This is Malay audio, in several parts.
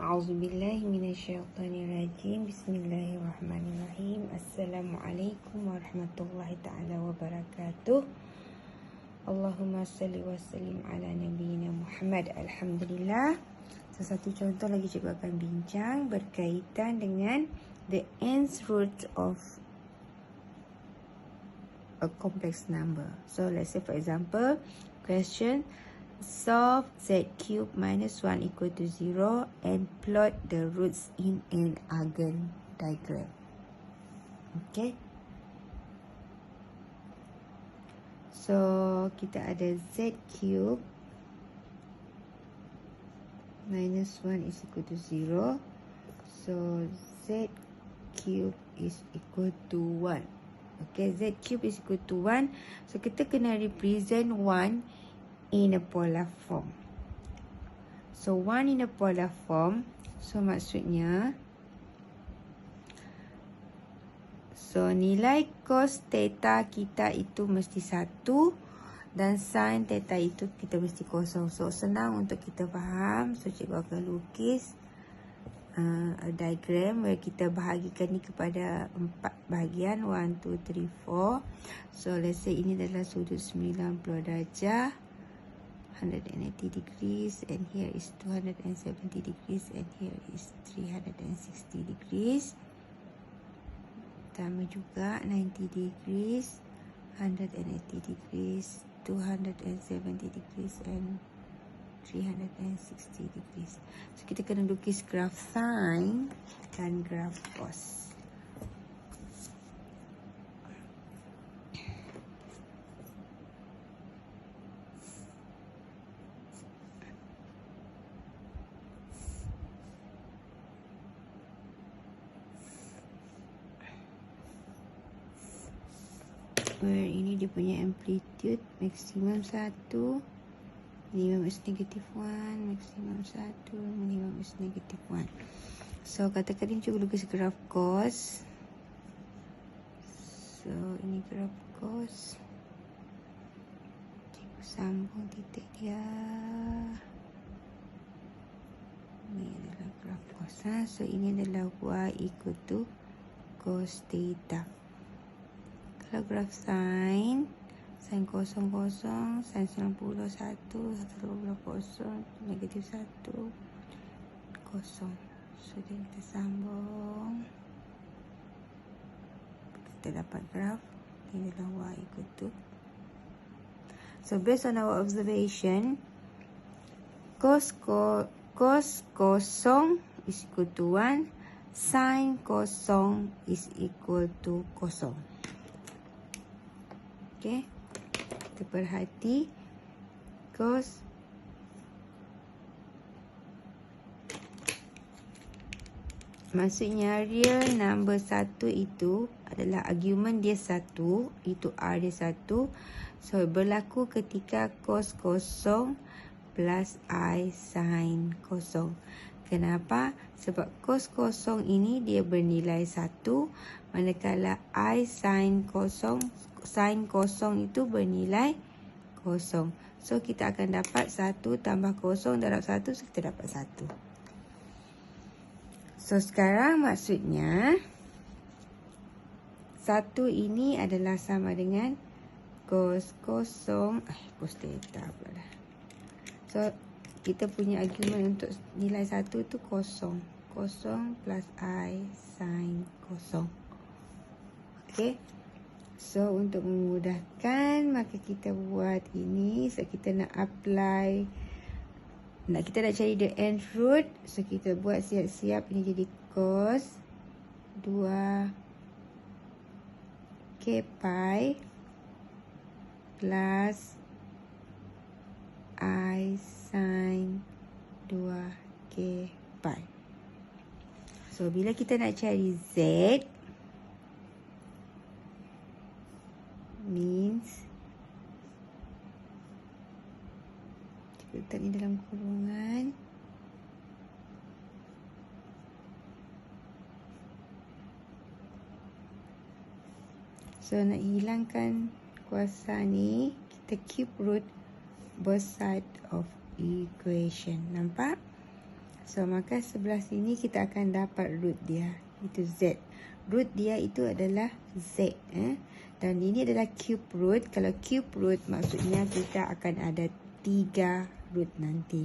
A'udzubillahi minasyaitonirrajim. Bismillahirrahmanirrahim. Assalamualaikum warahmatullahi ta'ala wabarakatuh. Allahumma salli wa sallim ala nabiyyina Muhammad. Alhamdulillah. Satu contoh lagi cikgu akan bincang berkaitan dengan the nth root of a complex number. So let's say for example, question: solve z cube minus 1 equal to 0 and plot the roots in an Argand diagram. Okay. So kita ada z cube minus 1 is equal to 0. So z cube is equal to 1. Okay, z cube is equal to 1. So kita kena represent 1 in a polar form. So 1 in a polar form, so maksudnya, so nilai cos theta kita itu mesti 1 dan sin theta itu kita mesti kosong. So senang untuk kita faham. So cikgu akan lukis a diagram where kita bahagikan ni kepada 4 bahagian, 1, 2, 3, 4. So let's say ini adalah sudut 90 darjah, 180 degrees, and here is 270 degrees, and here is 360 degrees. Tambah juga 90 degrees, 180 degrees, 270 degrees, and 360 degrees. So kita kena lukis graf sin dan graf cos. Where ini dia punya amplitude maksimum 1, minimum is negative 1, maksimum 1, minimum is negative 1. So katakan ini cuba lukis graf cos. So ini graf cos. Cikgu sambung titik dia. Ini adalah graf cos. So ini adalah y equal to cos theta. Kalau graf sin, sin kosong kosong, sin 90 1, 120, negatif 1, kosong. So kita sambung. Kita dapat graf. Ini adalah y equal to. So based on our observation, cos kosong is equal to 1, sin kosong is equal to kosong. Okay, kita perhati cos maksudnya real number 1 itu adalah argument dia 1, itu R dia 1. So berlaku ketika cos kosong plus I sin kosong. Kenapa? Sebab cos kosong ini dia bernilai 1, manakala I sin kosong itu bernilai kosong. So kita akan dapat 1 tambah kosong darab 1, so kita dapat 1. So sekarang maksudnya 1 ini adalah sama dengan cos kosong, cos theta pula dah. So kita punya argument untuk nilai 1 tu kosong. Kosong plus I sin kosong. Okay. So untuk memudahkan, maka kita buat ini. So kita nak apply, kita nak cari the nth root. So kita buat siap-siap. Ini jadi cos 2 k pi plus I sin 2 k pi. So bila kita nak cari z, means kita letak ni dalam kurungan. So nak hilangkan kuasa ni, kita keep root both side of equation. Nampak? So, maka sebelah sini kita akan dapat root dia. Itu Z. Root dia itu adalah Z. Dan ini adalah cube root. Kalau cube root maksudnya kita akan ada 3 root nanti.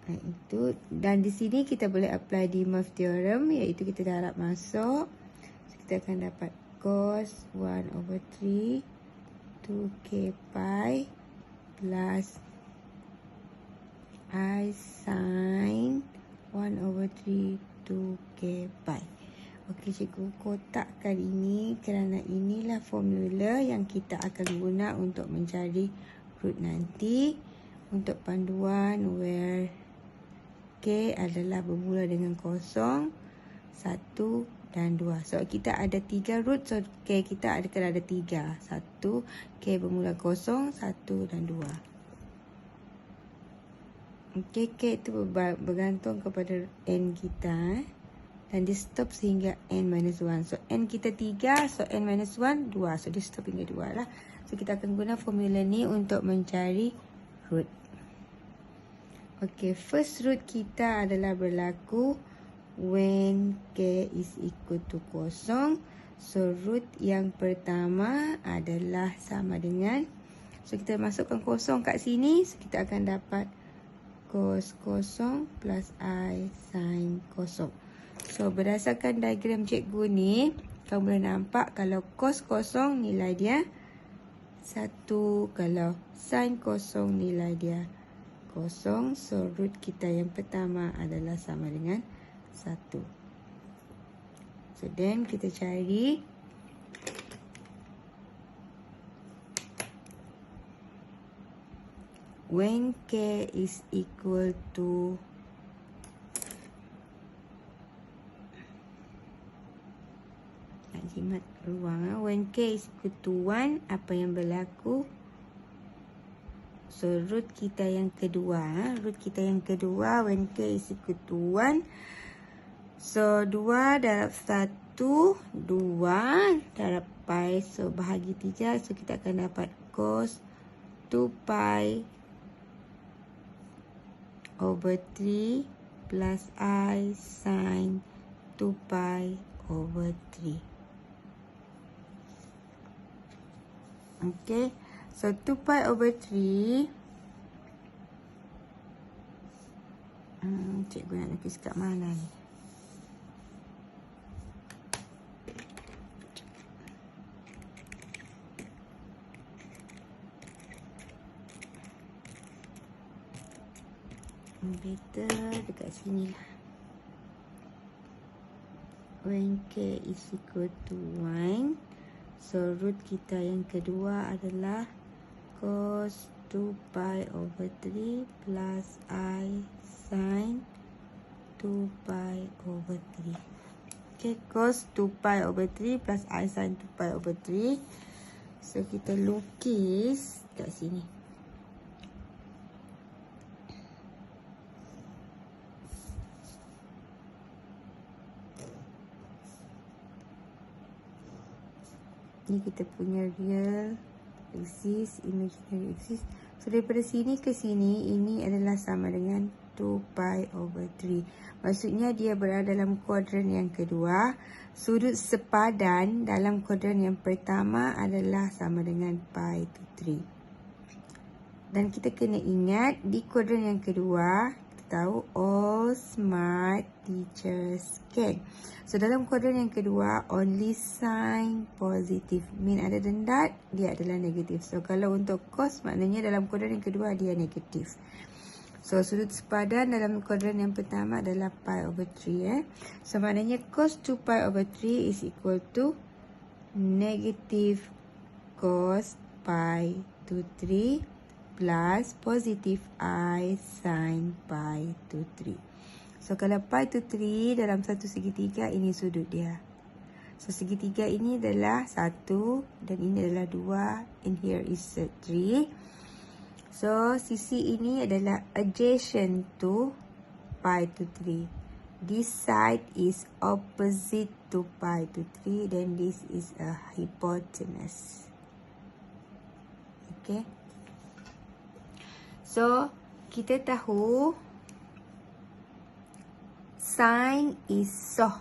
Itu. Dan di sini kita boleh apply De Moivre theorem, iaitu kita darab masuk. So, kita akan dapat cos 1/3 2k pi plus I sin 1/3 2k pi. Okey, cikgu kotakkan ini kerana inilah formula yang kita akan guna untuk mencari root nanti. Untuk panduan where k adalah bermula dengan 0, 1 dan 2. So kita ada 3 root, so k kita akan ada 3. 1, k bermula 0, 1 dan 2. Okey, k itu bergantung kepada n kita. Dan dia stop sehingga n-1. So n kita 3, so n-1 2. So dia stop hingga 2 lah. So kita akan guna formula ni untuk mencari root. Okey, first root kita adalah berlaku when k is equal to 0. So root yang pertama adalah sama dengan, so kita masukkan 0 kat sini, so kita akan dapat cos 0 plus I sin 0. So berdasarkan diagram cikgu ni, kamu boleh nampak kalau cos 0 nilai dia 1, kalau sin 0 nilai dia 0. So root kita yang pertama adalah sama dengan 1. So then kita cari when k is equal to jimat ruang. When k is equal to 1, apa yang berlaku? So root kita yang kedua, when k is equal to 1. So 2 darab 1, 2 darab pi, so bahagi 3. So kita akan dapat cos 2 pi over 3 plus I sin 2 pi over 3. Okay, so 2 pi over 3. Cikgu nak lukis kat mana ni? Better dekat sini lah. When k is equal to 1, so root kita yang kedua adalah cos 2 pi over 3 plus I sin 2 pi over 3. Okay, cos 2 pi over 3 plus I sin 2 pi over 3. So kita lukis kat sini. Ni kita punya real axis, imaginary axis. So daripada sini ke sini, ini adalah sama dengan 2 pi over 3. Maksudnya dia berada dalam kuadran yang kedua. Sudut sepadan dalam kuadran yang pertama adalah sama dengan pi to 3. Dan kita kena ingat di kuadran yang kedua, kita tahu all smart teachers can. So dalam kuadran yang kedua, only sign positive. Mean other than that, dia adalah negatif. So kalau untuk cos, maknanya dalam kuadran yang kedua dia negatif. So sudut sepadan dalam kuadran yang pertama adalah pi over 3. So maknanya cos 2 pi over 3 is equal to negative cos pi to 3 plus positive I sin pi to 3. So kalau pi to 3 dalam satu segitiga, ini sudut dia. So segitiga ini adalah 1 dan ini adalah 2, and here is 3. So sisi ini adalah adjacent to pi to 3. This side is opposite to pi to 3, then this is a hypotenuse. Okay. So kita tahu Sine is soh.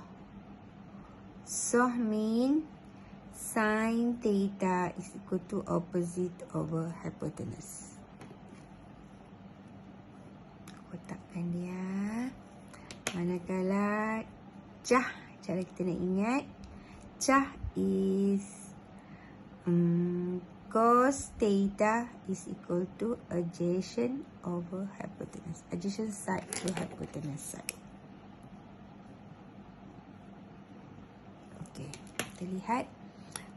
Soh mean sine theta is equal to opposite over hypotenuse. Kotakkan dia. Manakala cah, cara kita nak ingat, cah is cos theta is equal to adjacent over hypotenuse. Adjacent side to hypotenuse side. Okey, kita lihat.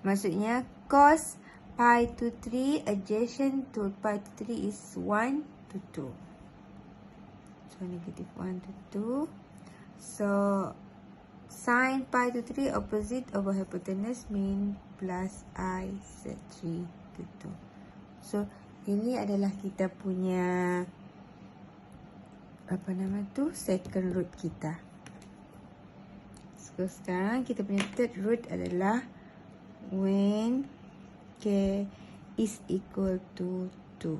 Maksudnya cos pi to 3 adjacent to pi to 3 is 1 to 2. So negative 1 to 2. So sin pi to 3 opposite over hypotenuse mean plus I set 3 to 2. So ini adalah kita punya second root kita. So sekarang kita punya third root adalah when k is equal to 2.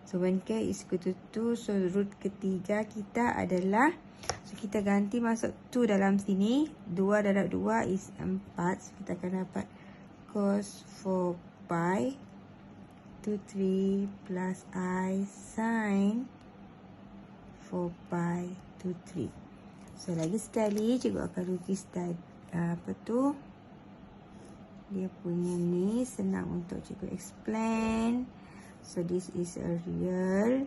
So when k is equal to 2, so root ketiga kita adalah, so kita ganti masuk 2 dalam sini. 2 darab 2 is 4. So kita akan dapat cos 4 pi to 3 plus I sin 4 pi to 3. So lagi sekali cikgu akan lukis dia punya ni, senang untuk cikgu explain. So this is a real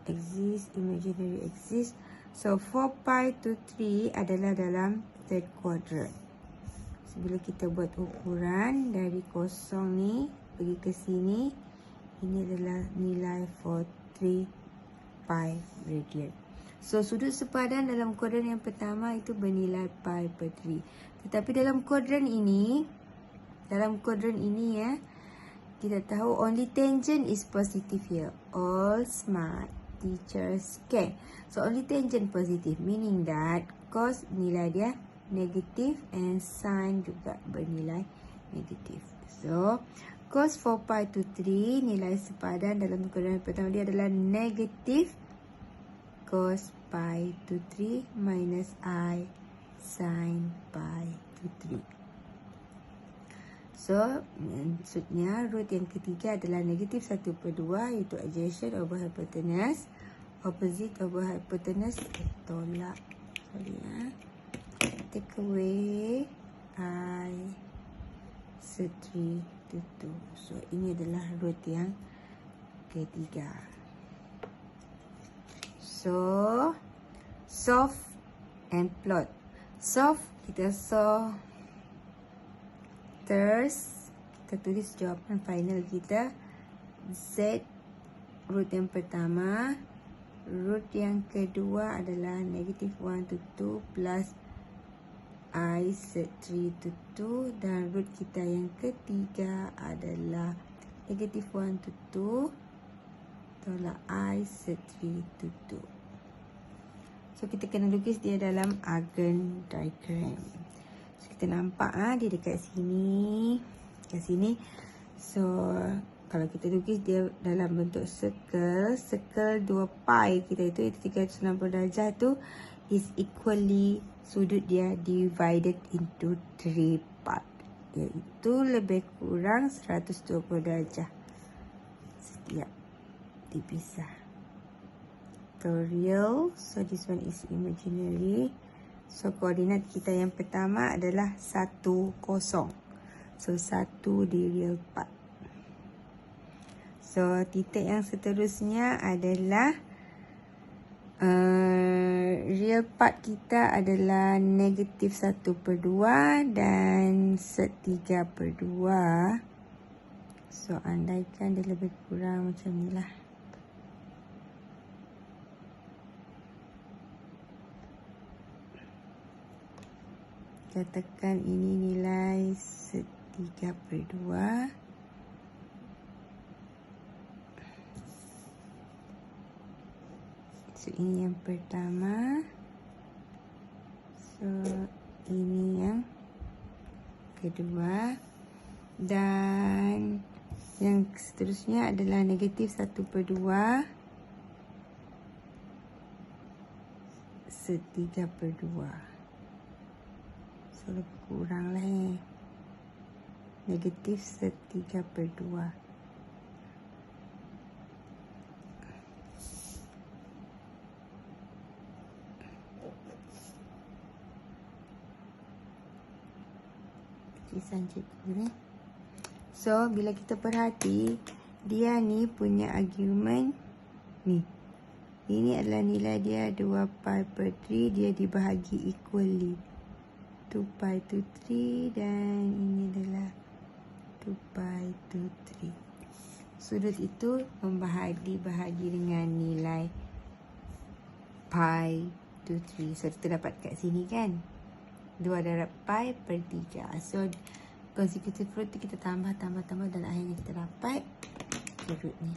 axis, imaginary axis. So 4 pi to 3 adalah dalam third quadrant. So bila kita buat ukuran dari kosong ni pergi ke sini, ini adalah nilai for 3 pi radian. So sudut sepadan dalam kuadran yang pertama itu bernilai pi per 3. Tetapi dalam kuadran ini ya, kita tahu only tangent is positive here. All smart teachers can. So only tangent positive, meaning that cos nilai dia negatif and sin juga bernilai negatif. So cos 4 pi to 3 nilai sepadan dalam kuadran pertama dia adalah negatif cos pi to 3 minus I sin pi to 3. So, maksudnya root yang ketiga adalah negatif 1/2 iaitu adjacent over hypotenuse. Opposite over hypotenuse tolak. Sorry ya. Take away I set 3 to 2. So, ini adalah root yang ketiga. So, solve and plot. Solve, kita solve. Terus, kita tulis jawapan final kita. Z, root yang pertama. Root yang kedua adalah negative 1 to 2 plus I set 3 to 2. Dan root kita yang ketiga adalah negative 1 to 2. Tolak I set 3 to 2. So, kita kena lukis dia dalam Argand diagram. So, kita nampak dia dekat sini. Dekat sini. So, kalau kita lukis dia dalam bentuk circle. Circle 2 pi kita itu 360 darjah tu is equally, sudut dia divided into 3 part. Iaitu lebih kurang 120 darjah. Setiap dipisah. So real, so this one is imaginary. So koordinat kita yang pertama adalah 1, 0. So 1 di real part. So titik yang seterusnya adalah real part kita adalah negatif 1/2 dan set 3/2. So andaikan dia lebih kurang macam ni lah. Katakan ini nilai 3/2. So ini yang pertama. So ini yang kedua. Dan yang seterusnya adalah negatif 1/2. 1/3. So lebih kurang lah negatif 1/3. Tulisan cikgu So bila kita perhati, dia ni punya argument ni. Ini adalah nilai dia 2π/3, dia dibahagi equally. 2π/3 dan ini adalah 2π/3. Sudut itu dibahagi dengan nilai π/3. So kita dapat kat sini kan 2/π/3. So consecutive root kita tambah dan akhirnya kita dapat root ni.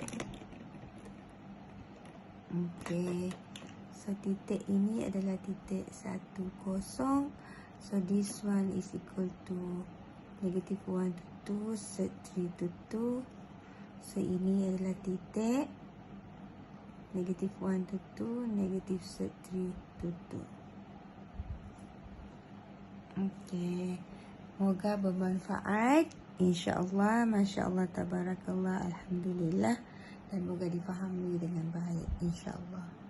Okay. So titik ini adalah titik 10. So this one is equal to negative 1 to 2, set 3 to 2. So ini adalah titik negative 1 to 2, negative set 3 to 2. Okay. Moga bermanfaat. InsyaAllah, Masya Allah, Tabarakallah, Alhamdulillah. Dan moga difahami dengan baik. InsyaAllah.